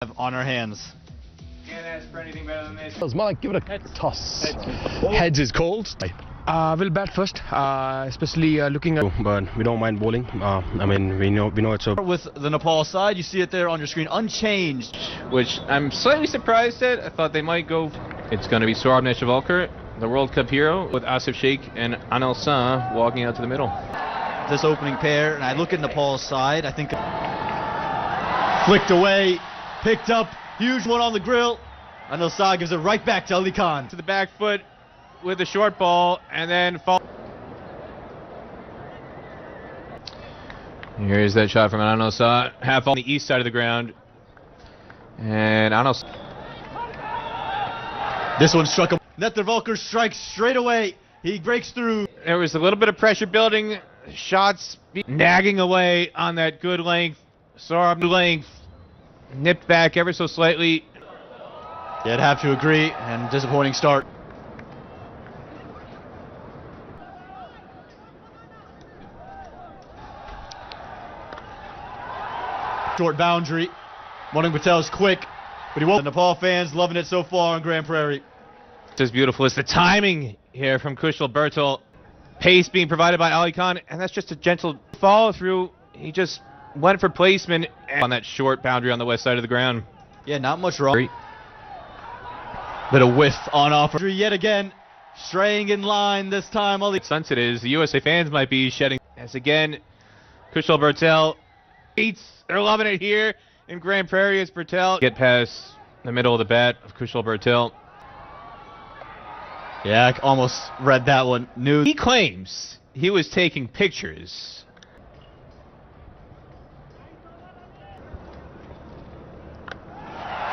on our hands. Can't ask for anything better than this. Malik, give it a toss. Heads is cold. We'll bat first, especially looking at. But we don't mind bowling. I mean, we know it's a. With the Nepal side, you see it there on your screen, unchanged. Which I'm slightly surprised at. I thought they might go. It's going to be Saurabh Netravalkar, the World Cup hero, with Asif Sheikh and Anil Shah walking out to the middle. This opening pair, and I look at Nepal's side, I think flicked away, picked up, huge one on the grill. Anil Shah gives it right back to Ali Khan. To the back foot with the short ball, and then fall. Here's that shot from Anil Shah, half on the east side of the ground. And Anil Shah. This one struck him. Netravalkar strikes straight away. He breaks through. There was a little bit of pressure building. Shots nagging away on that good length. Saurabh length nipped back ever so slightly. Yeah, I'd have to agree, and disappointing start. Short boundary. Morning Patel's quick, but he won't. The Nepal fans loving it so far on Grand Prairie. It's as beautiful as the timing here from Kushal Bertel. Pace being provided by Ali Khan, and that's just a gentle follow through. He just went for placement on that short boundary on the west side of the ground. Yeah, not much wrong. Bit of whiff on offer. Yet again, straying in line this time. Sunset is the USA fans might be shedding. As again, Kushal Bertel beats. They're loving it here in Grand Prairie as Bertel get past the middle of the bat of Kushal Bertel. Yeah, I almost read that one. He claims he was taking pictures.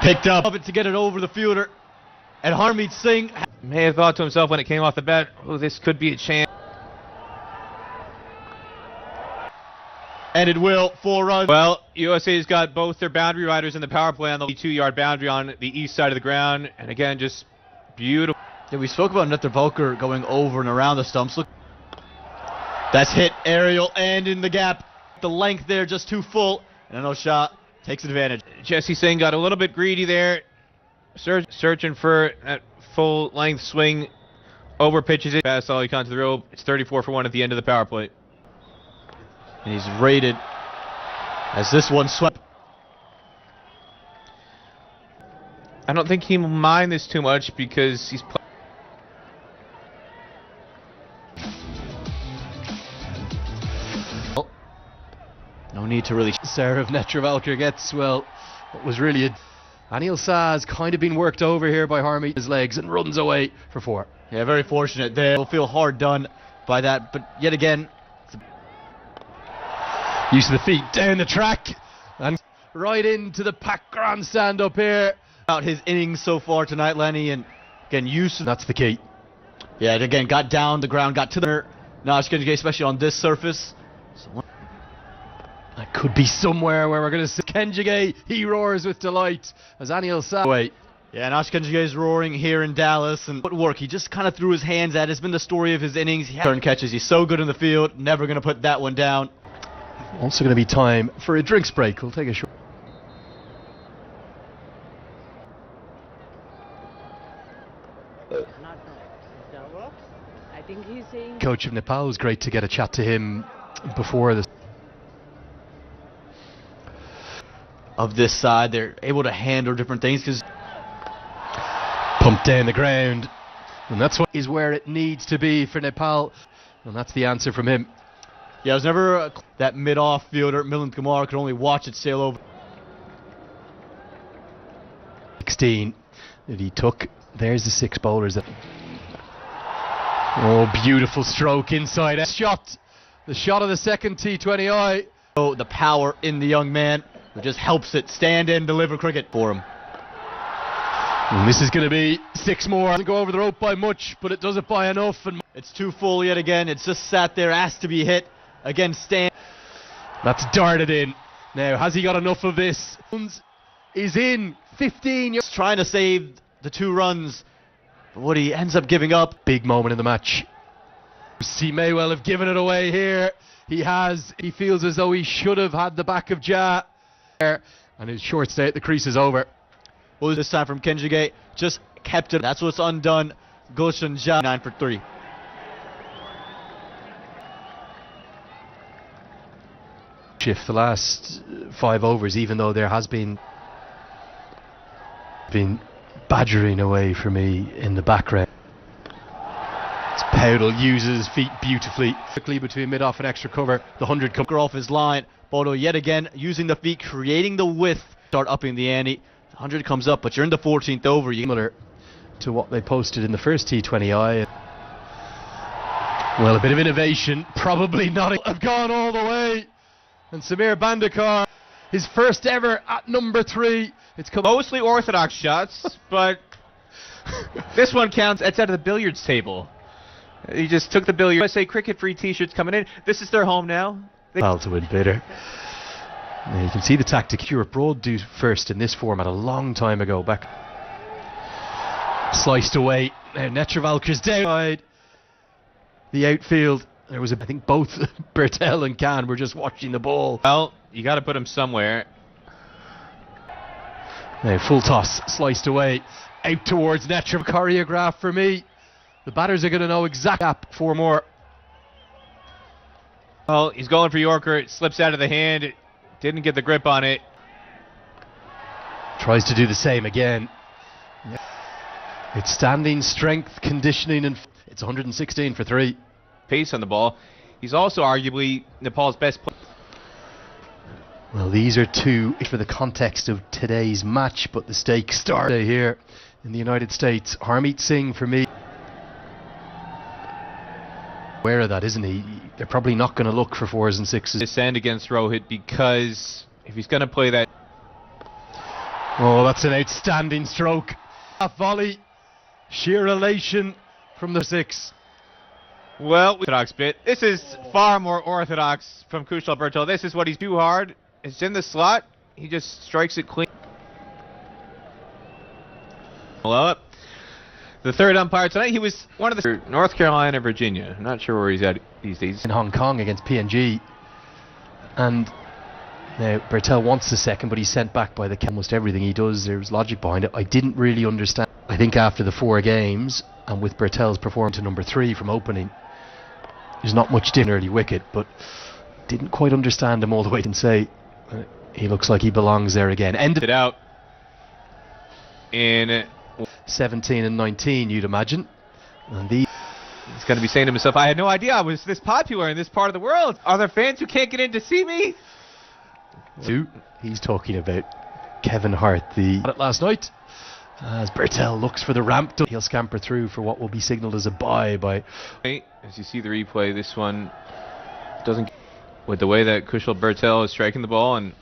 Picked up to get it over the fielder. And Harmeet Singh may have thought to himself when it came off the bat, oh, this could be a chance. And it will, 4 runs. Well, USA's got both their boundary riders in the power play on the 2-yard boundary on the east side of the ground. And again, just beautiful. Yeah, we spoke about Netravalkar going over and around the stumps. Look, that's hit aerial and in the gap. The length there just too full, and Anil Shah takes advantage. Jesse Singh got a little bit greedy there, searching for that full length swing. Over pitches it past Ali Khan to the rope. It's 34 for 1 at the end of the power play. And he's rated as this one swept. I don't think he'll mind this too much because he's. No need to really. Sarah of Netravalkar gets, well, what was really a. Anil Shah has kind of been worked over here by Harmeet, his legs, and runs away for 4. Yeah, very fortunate there. Will feel hard done by that, but yet again. Use of the feet down the track and right into the packed grandstand up here. About his innings so far tonight, Lenny, and again, use. That's the key. Yeah, and again, got down the ground, got to the. Nashkenjige, especially on this surface. So, that could be somewhere where we're going to see Kenjige. He roars with delight as Anil Shah. Wait. Yeah, Nashkenjige is roaring here in Dallas, and footwork. He just kind of threw his hands at it. It's been the story of his innings. He turn catches. He's so good in the field. Never going to put that one down. Also going to be time for a drinks break. We'll take a short. I think he's saying. Coach of Nepal, it was great to get a chat to him before this. Of this side, they're able to handle different things because pumped down the ground, and that's what is where it needs to be for Nepal, and that's the answer from him. Yeah, it was never that mid-off fielder. Milind Kumar could only watch it sail over. 16 that he took. There's the 6 bowlers that. Oh, beautiful stroke inside. Shot. The shot of the second T20I. Oh, the power in the young man. It just helps it stand and deliver cricket for him. And this is going to be 6 more. Doesn't go over the rope by much, but it does it by enough. And it's too full yet again. It's just sat there, asked to be hit. Again, stand. That's darted in. Now, has he got enough of this? Is in 15. He's trying to save the 2 runs. But what he ends up giving up. Big moment in the match. He may well have given it away here. He has. He feels as though he should have had the back of Ja. And his short stay at the crease is over. Well, this time from Kenjige, just kept it. That's what's undone. Gulshan Jha 9 for 3. Shift the last 5 overs, even though there has been badgering away for me in the background. Powdle uses his feet beautifully. Quickly between mid-off and extra cover. The 100 comes Off his line. Bodo yet again using the feet, creating the width. Start upping the ante. The 100 comes up, but you're in the 14th over. similar to what they posted in the first T20I. Well, a bit of innovation, probably not. Have gone all the way. And Samir Bandekar, his first ever at number 3. It's come Mostly orthodox shots, but this one counts. It's out of the billiards table. He just took the billiards. USA Cricket free T-shirts coming in. This is their home now. well to win bitter. Now you can see the tactic. Stuart Broad do first in this format a long time ago. Back sliced away. Now Netravalker's down. The outfield. There was I think both Bertel and Khan were just watching the ball. Well, you got to put him somewhere. Now full toss, sliced away, out towards Netrav. Choreograph for me. The batters are going to know exactly. 4 more. Well, he's going for Yorker. It slips out of the hand. It didn't get the grip on it. Tries to do the same again. It's standing, strength, conditioning, and it's 116 for 3. Pace on the ball. He's also arguably Nepal's best player. Well, these are 2 for the context of today's match, but the stakes start here in the United States. Harmeet Singh for me. Aware of that, isn't he? They're probably not going to look for 4s and 6s. Descend against Rohit, because if he's going to play that. Oh, that's an outstanding stroke. A volley, sheer elation from the 6. Well, orthodox bit. This is far more orthodox from Kushal Bertel. This is what he's too hard. It's in the slot. He just strikes it clean. Up. The third umpire tonight, he was one of the North Carolina, Virginia. I'm not sure where he's at these days. In Hong Kong against PNG. And now Bertel wants the second, but he's sent back by the almost everything he does. There's logic behind it. I didn't really understand. I think after the 4 games, and with Bertel's performance to number 3 from opening, there's not much in early wicket, but didn't quite understand him all the way. And say he looks like he belongs there again. Ended it out in 17 and 19, you'd imagine. And he's going to be saying to himself, I had no idea I was this popular in this part of the world. Are there fans who can't get in to see me? He's talking about Kevin Hart, the last night. As Bertel looks for the ramp, he'll scamper through for what will be signalled as a bye by. As you see the replay, this one doesn't. With the way that Kushal Bertel is striking the ball and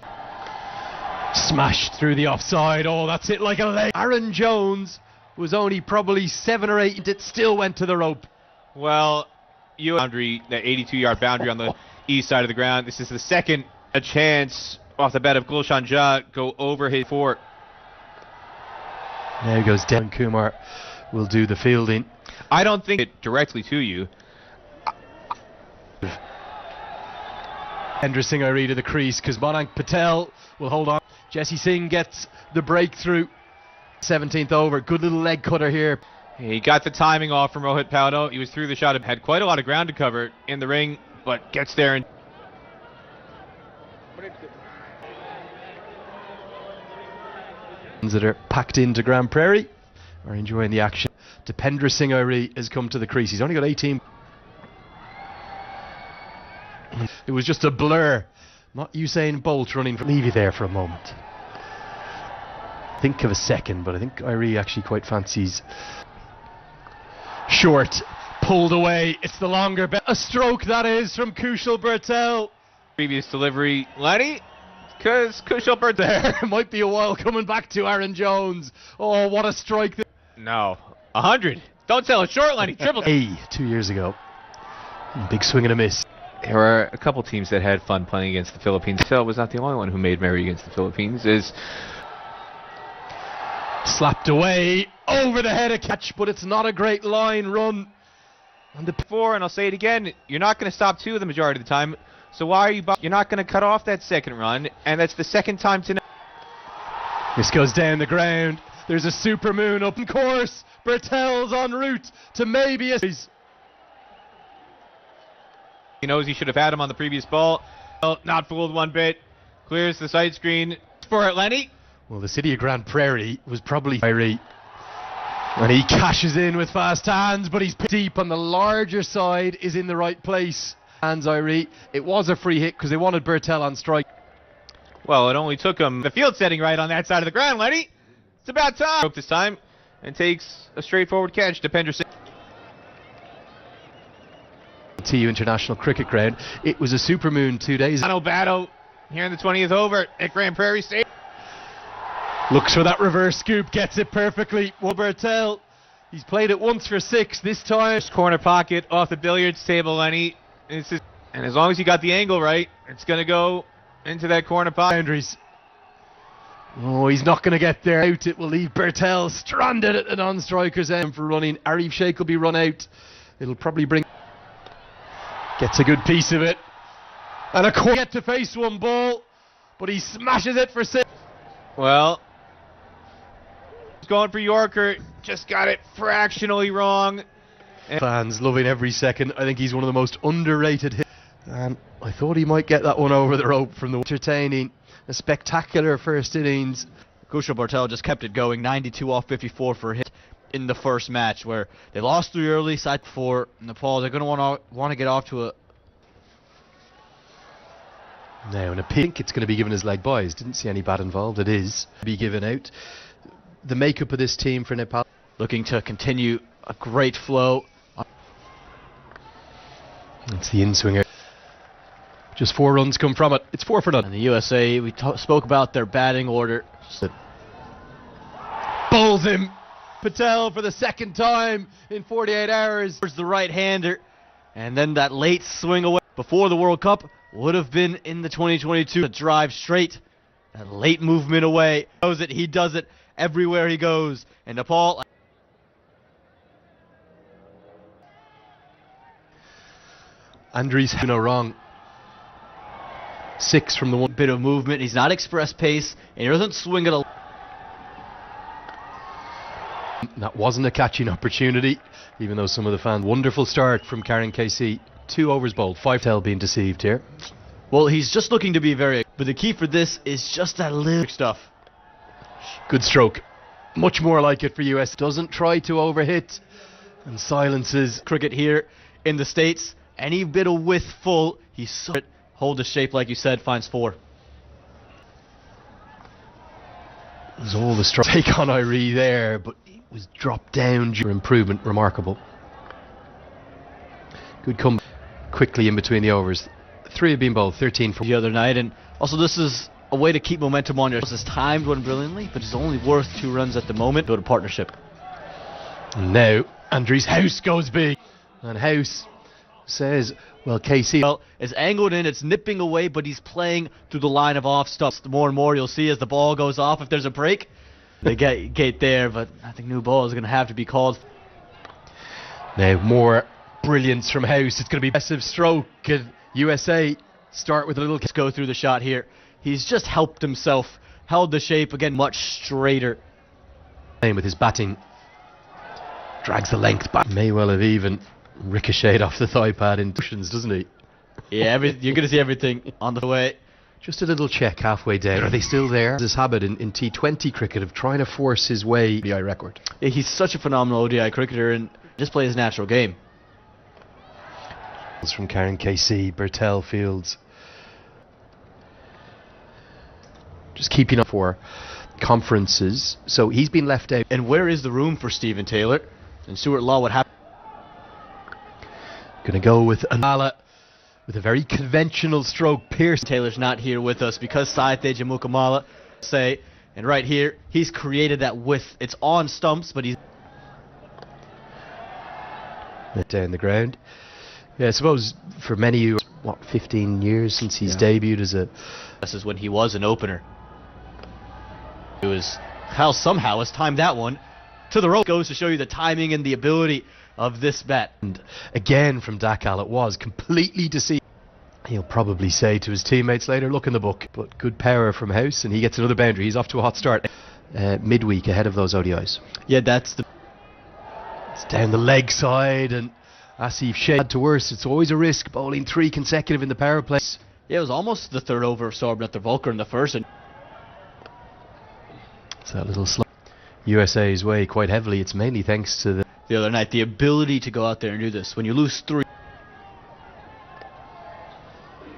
smashed through the offside. Oh, that's it like a leg. Aaron Jones was only probably 7 or 8. It still went to the rope. Well, boundary, that 82-yard boundary on the east side of the ground. This is the second a chance off the bat of Gulshan Jha go over his 4. There goes Dan Kumar. Will do the fielding. I don't think it directly to you. Hendra Singh Iree to the crease because Monank Patel will hold on. Jesse Singh gets the breakthrough. 17th over. Good little leg cutter here. He got the timing off from Rohit Paudo. He was through the shot. Had quite a lot of ground to cover in the ring, but gets there and that are packed into Grand Prairie are enjoying the action. Dipendra Singh Iree has come to the crease. He's only got 18. It was just a blur. Not Usain Bolt running. Leave you there for a moment. Think of a second, but I think Iree actually quite fancies. Short, pulled away. It's the longer bet. A stroke that is from Kushal Bertel. Previous delivery, Lenny. Because Kushal Bertel might be a while coming back to Aaron Jones. Oh, what a strike! No, 100. Don't sell it short, Lenny. Triple. 2 years ago. Big swing and a miss. There were a couple teams that had fun playing against the Philippines. Phil was not the only one who made merry against the Philippines. Is slapped away over the head, a catch, but it's not a great line run. And and I'll say it again, you're not going to stop 2 the majority of the time. So why are you? You're not going to cut off that second run, and that's the second time tonight. This goes down the ground. There's a supermoon up in course. Bertel's en route to maybe a... He knows he should have had him on the previous ball. Well, not fooled one bit. Clears the side screen for Lenny. Well, the city of Grand Prairie was probably... And he cashes in with fast hands, but he's deep on the larger side, is in the right place. Hands Irie. It was a free hit because they wanted Bertel on strike. Well, it only took him the field setting right on that side of the ground, Lenny. It's about time. Broke this time and takes a straightforward catch to Penderson. TU International Cricket Ground. It was a supermoon 2 days ago. Battle here in the 20th over at Grand Prairie State. Looks for that reverse scoop, gets it perfectly. Bertel, he's played it once for 6 this time. Corner pocket off the billiards table, Lenny. And as long as you got the angle right, it's going to go into that corner pocket. Boundaries. Oh, he's not going to get there. Out. It will leave Bertel stranded at the non-striker's end for running. Arif Sheikh will be run out. It'll probably bring... Gets a good piece of it. And a corner get to face one ball, but he smashes it for 6. Well, he's going for Yorker. Just got it fractionally wrong. Fans loving every second. I think he's one of the most underrated hits. And I thought he might get that one over the rope from the entertaining. A spectacular first innings. Kushal Bertel just kept it going. 92 off 54 for a hit in the first match, where they lost 3 early. Side 4 Nepal. They're going to want to get off to a... Now, in a pink, it's going to be given as leg buys. Didn't see any bat involved. It is be given out. The makeup of this team for Nepal, looking to continue a great flow. It's the in-swinger. Just 4 runs come from it. It's 4 for none. And the USA, we spoke about their batting order. Bowls him. Patel for the second time in 48 hours. Towards the right-hander. And then that late swing away before the World Cup would have been in the 2022. To drive straight. That late movement away. Knows it. He does it everywhere he goes. And Nepal... Andries, no wrong. 6 from the one bit of movement. He's not express pace, and he doesn't swing it a... That wasn't a catching opportunity, even though some of the fans... Wonderful start from Karen KC. 2 overs bowled. 5 tail being deceived here. Well, he's just looking to be very... But the key for this is just that little stuff. Good stroke. Much more like it for US. Doesn't try to overhit and silences. Cricket here in the States. Any bit of width full, he's so... Hold the shape like you said, finds 4. There's all the strike take on Irie there, but it was dropped down. Improvement, remarkable. Good come quickly in between the overs. 3 have been bowled, 13 for the other night, and also this is a way to keep momentum on your... This is timed one brilliantly, but it's only worth 2 runs at the moment. Build a partnership. And now Andries House goes big, and House says, well, KC... Well, it's angled in, it's nipping away, but he's playing through the line of off stumps. The more and more you'll see as the ball goes off, if there's a break, they get there, but I think new ball is going to have to be called. Now, more brilliance from House. It's going to be massive stroke. USA start with a little... Let's go through the shot here. He's just helped himself, held the shape again much straighter. With his batting. Drags the length back. May well have even... ricocheted off the thigh pad in cushions, doesn't he? Yeah, you're going to see everything on the way. Just a little check halfway down. Are they still there? This habit in T20 cricket of trying to force his way ODI record. Yeah, he's such a phenomenal ODI cricketer and just plays his natural game. From Karen KC, Bertel Fields. Just keeping up for conferences. So he's been left out. And where is the room for Stephen Taylor? And Stuart Law would have... Going to go with Anala with a very conventional stroke. Pierce. Taylor's not here with us because Saite Jamukamala say, and right here, he's created that width. It's on stumps, but he's... Down the ground. Yeah, I suppose for many of you, what, 15 years since he's debuted as a... This is when he was an opener. It was... Hal somehow has timed that one to the rope. Goes to show you the timing and the ability of this bat. And again from Dakal it was completely deceived. He'll probably say to his teammates later, look in the book. But good power from House, and he gets another boundary. He's off to a hot start. midweek ahead of those ODIs. Yeah, that's the. It's down the leg side, and Asif Sheikh had to worse. It's always a risk bowling 3 consecutive in the power play. Yeah, it was almost the third over of Sorbnet the Volker in the first. And it's that little slip USA's way quite heavily. It's mainly thanks to the other night, the ability to go out there and do this. When you lose 3.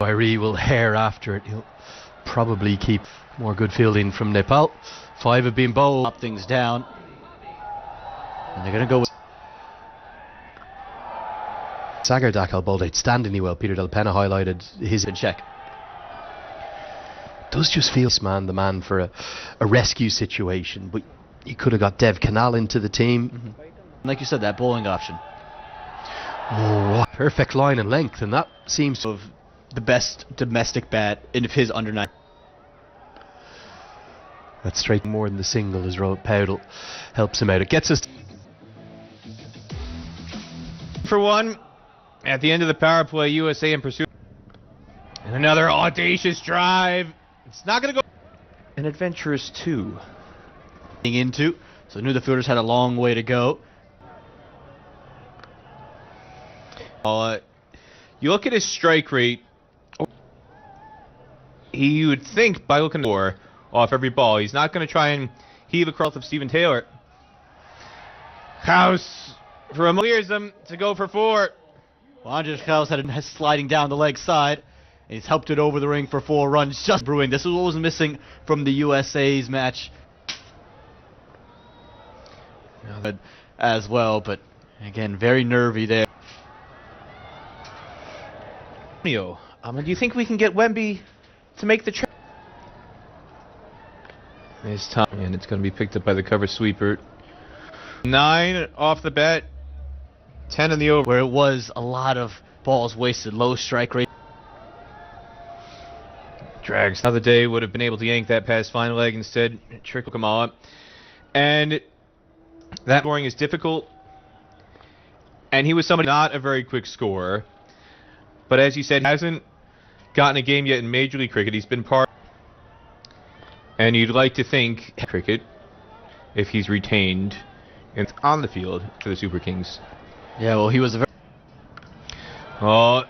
Irie will hair after it. He'll probably keep more good fielding from Nepal. 5 have been bowled. Up things down. And they're going to go with Sagar Dakal bowled outstandingly well. Peter Del Pena highlighted his check. Does just feel the man for a rescue situation, but you could have got Dev Canal into the team. Like you said, that bowling option. Oh, what perfect line and length, and that seems of the best domestic bat in his under 9. That's straight more than the single as Powdle helps him out. It gets us for 1 at the end of the power play. USA in pursuit, and another audacious drive. It's not going to go. An adventurous 2 into, so knew the fielders had a long way to go. You look at his strike rate. You would think by looking for off every ball, he's not going to try and heave across of Stephen Taylor. House from clears him to go for 4. Well, Andres House had a sliding down the leg side. And he's helped it over the ring for 4 runs. Just brewing. This is what was missing from the USA's match as well. But again, very nervy there. Do you think we can get Wemby to make the trip? This time, and it's going to be picked up by the cover sweeper. 9 off the bat, 10 in the over. Where it was a lot of balls wasted, low strike rate. Drags. Another day would have been able to yank that past fine leg, instead trick them all up. And that scoring is difficult. And he was somebody not a very quick scorer. But as you said, he hasn't gotten a game yet in Major League Cricket. He's been part. And you'd like to think cricket if he's retained and on the field for the Super Kings. Yeah, well, he was a very... Oh,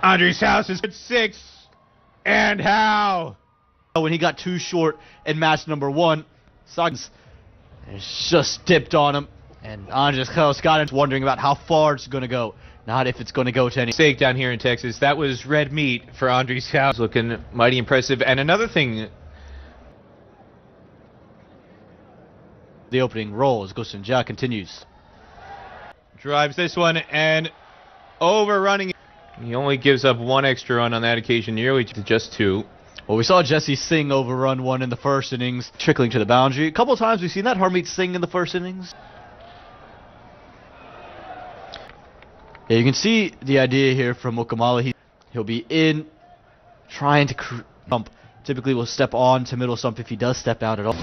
Andres House is at 6. And how? When he got too short in match number 1, Suggs just dipped on him. And Andres House got him wondering about how far it's going to go. Not if it's going to go to any stake down here in Texas. That was red meat for Andres House. Looking mighty impressive. And another thing, the opening roll as Gustin Jha continues. Drives this one and overrunning. He only gives up 1 extra run on that occasion, nearly to just 2. Well, we saw Jesse Singh overrun 1 in the first innings, trickling to the boundary. A couple of times we've seen that Harmeet Singh in the first innings. Yeah, you can see the idea here from Mukamala. He'll be in, trying to jump. Typically will step on to middle stump if he does step out at all.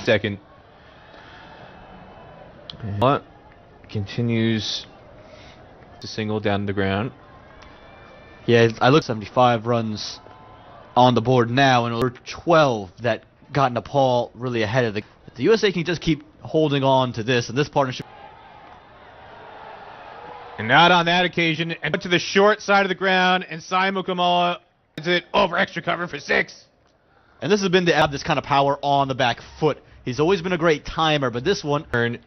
Second. What? Continues to single down the ground. Yeah, I look 75 runs on the board now, and over 12 that got Nepal really ahead of the USA can just keep holding on to this, and this partnership. And not on that occasion, and to the short side of the ground, and Simon Mukamala is it over extra cover for 6. And this has been to have this kind of power on the back foot. He's always been a great timer, but this one... And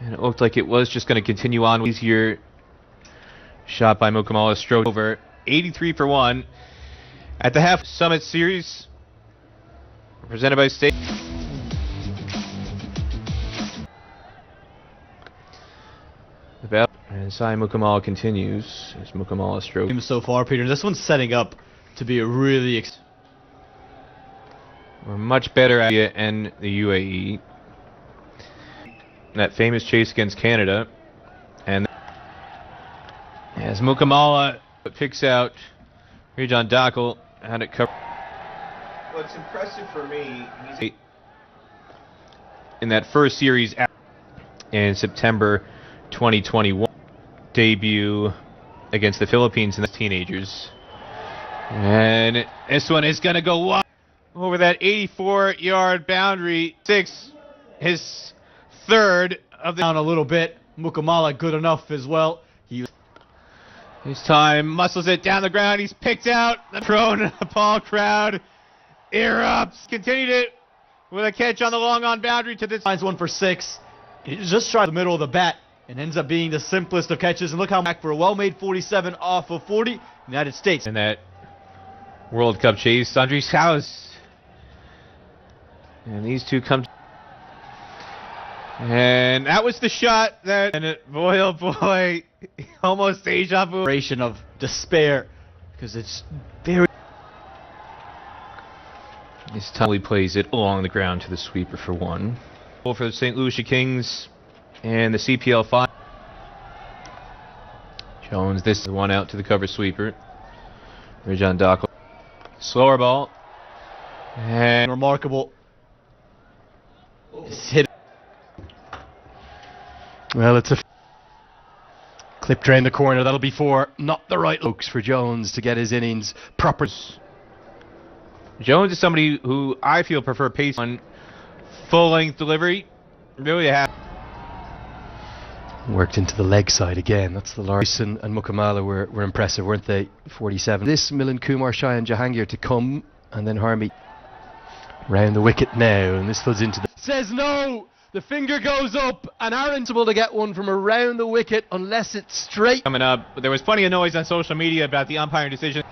it looked like it was just going to continue on. Easier shot by Mukamala, strode over. 83 for 1. At the half Summit Series, presented by State. And Sai Mukamala continues as Mukamala stroke. So far, Peter, this one's setting up to be a really... We're much better at it and the UAE. That famous chase against Canada. And as Mukamala picks out Rijan Dakal, had it covered. What's impressive for me, he's in that first series in September 2021 debut against the Philippines and the teenagers. And this one is going to go wide. over that 84-yard boundary. His third of the Down a little bit. Mukamala good enough as well. His time muscles it down the ground. He's picked out. The pro-Nepal crowd erupts. Continued it with a catch on the long-on boundary to this. Finds one for 6. He just tried the middle of the bat and ends up being the simplest of catches. And look how back for a well-made 47 off of 40. United States. In that World Cup chase, Andres House. And these two come. And that was the shot that. And boy, oh boy, almost deja vu. Of despair, because it's very. This time he plays it along the ground to the sweeper for 1. For the St. Lucia Kings and the CPL 5. Jones, this is one out to the cover sweeper. Rajan Daco. Slower ball. And Remarkable. It's hit. Well, it's a clipped around the corner. That'll be 4. Not the right looks for Jones to get his innings proper. Jones is somebody who I feel prefer pace on full-length delivery. Really have. Worked into the leg side again. That's the largest. And Mukamala were impressive, weren't they? 47. This Milan Kumar, Shai and Jahangir to come, and then Harmy round the wicket now, and this floods into the. Says no. The finger goes up, and Aaron's able to get one from around the wicket unless it's straight. Coming up, there was plenty of noise on social media about the umpiring decision.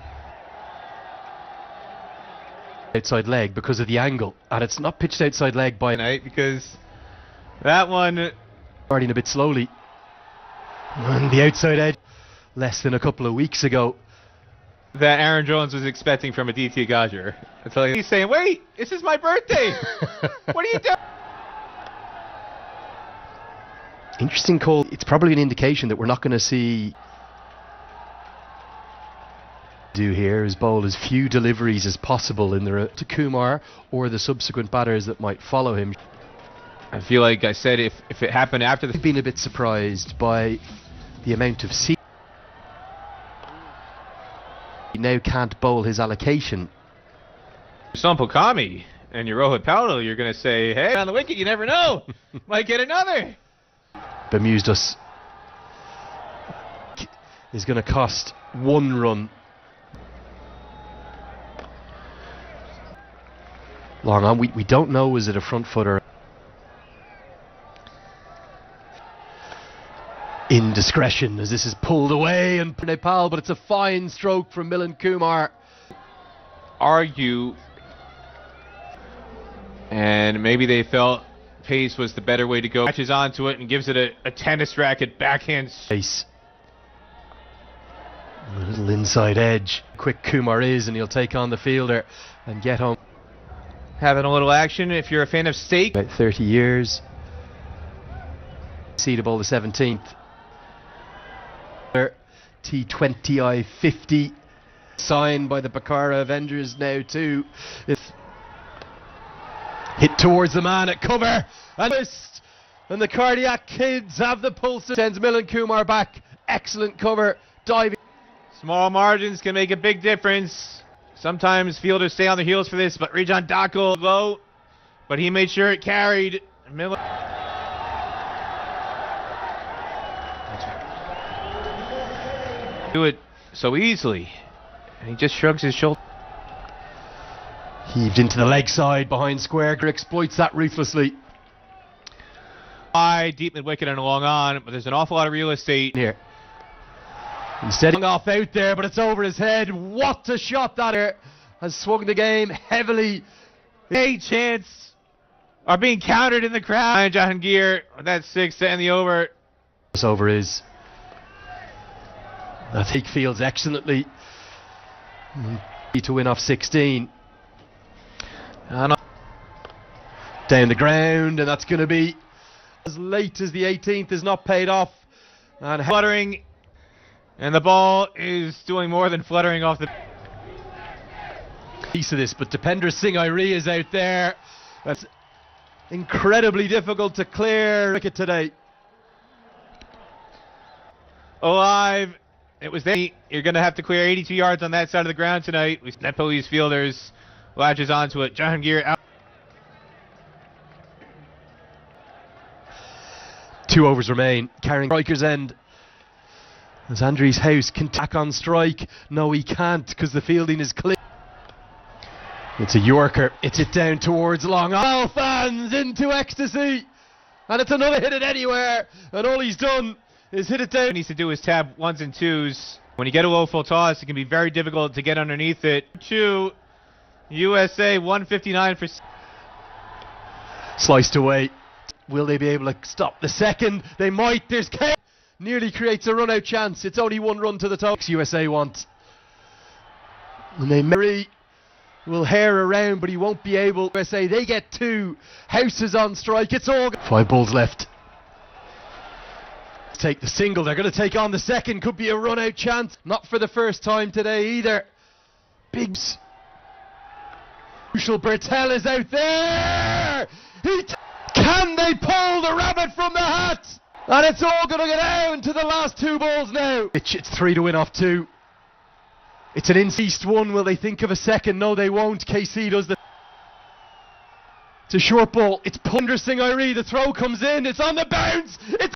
Outside leg because of the angle, and it's not pitched outside leg by Tonight because that one starting a bit slowly. And the outside edge, less than a couple of weeks ago. that Aaron Jones was expecting from Aditya Gajar. I tell you, he's saying, "Wait, this is my birthday. What are you doing?" Interesting call. It's probably an indication that we're not going to see. Do here is bowl as few deliveries as possible in the to Kumar or the subsequent batters that might follow him. I feel like I said if it happened after the. I've been a bit surprised by the amount of seam. He now can't bowl his allocation. Sampokami and your Rohit Patel, you're going to say, "Hey, on the wicket, you never know, might get another." Bemused us. Is going to cost 1 run. Long on, we don't know, is it a front footer? Indiscretion as this is pulled away and Nepal, but it's a fine stroke from Milan Kumar. Argue, and maybe they felt pace was the better way to go. Catches onto it and gives it a tennis racket backhand. Pace. A little inside edge. Quick Kumar is, and he'll take on the fielder and get home. Having a little action if you're a fan of steak. About 30 years. Seedable the 17th. T20 I-50 signed by the Bakara Avengers now too. If hit towards the man at cover and the cardiac kids have the pulse. Sends Milan Kumar back. Excellent cover. Diving. Small margins can make a big difference. Sometimes fielders stay on their heels for this, but Rajan Daco low, but he made sure it carried. Milan. Do it so easily, and he just shrugs his shoulder. Heaved into the leg side behind square. Exploits that ruthlessly. High, deep mid wicket and along on, but there's an awful lot of real estate Here. Instead of off out there, but it's over his head. What a shot that here. Has swung the game heavily. A chance are being countered in the crowd. Jahangir, that's 6 to end the over. This over is. I think fields excellently. To win off 16. Down the ground, and that's going to be as late as the 18th is not paid off. And fluttering, and the ball is doing more than fluttering off the piece of this, but Dipender Singh Airi is out there. That's incredibly difficult to clear wicket today. Alive. It was there. You're going to have to clear 82 yards on that side of the ground tonight. Nepalese fielders latches onto it. Jahangir out. 2 overs remain. Carrying striker's end. As Andries House can tack on strike. No, he can't because the fielding is clear. It's a Yorker. It's it down towards long. All fans into ecstasy. And it's another hit it anywhere. And all he's done is hit it down. What he needs to do is tab 1s and 2s. When you get a low full toss, it can be very difficult to get underneath it. 2 USA 159 for. Sliced away. Will they be able to stop the second? They might. There's K. Nearly creates a run-out chance. It's only 1 run to the top. USA want. And they Murray will hair around, but he won't be able. USA, they get 2. House is on strike. It's all. 5 balls left. Take the single. They're going to take on the second. Could be a run-out chance. Not for the first time today either. Biggs. Crucial. Bertel is out there. Can they pull the rabbit from the hat? And it's all going to go down to the last 2 balls now. It's 3 to win off 2. It's an in-east 1. Will they think of a second? No, they won't. KC does the. It's a short ball. It's Punder Singh Irie. The throw comes in. It's on the bounce. It's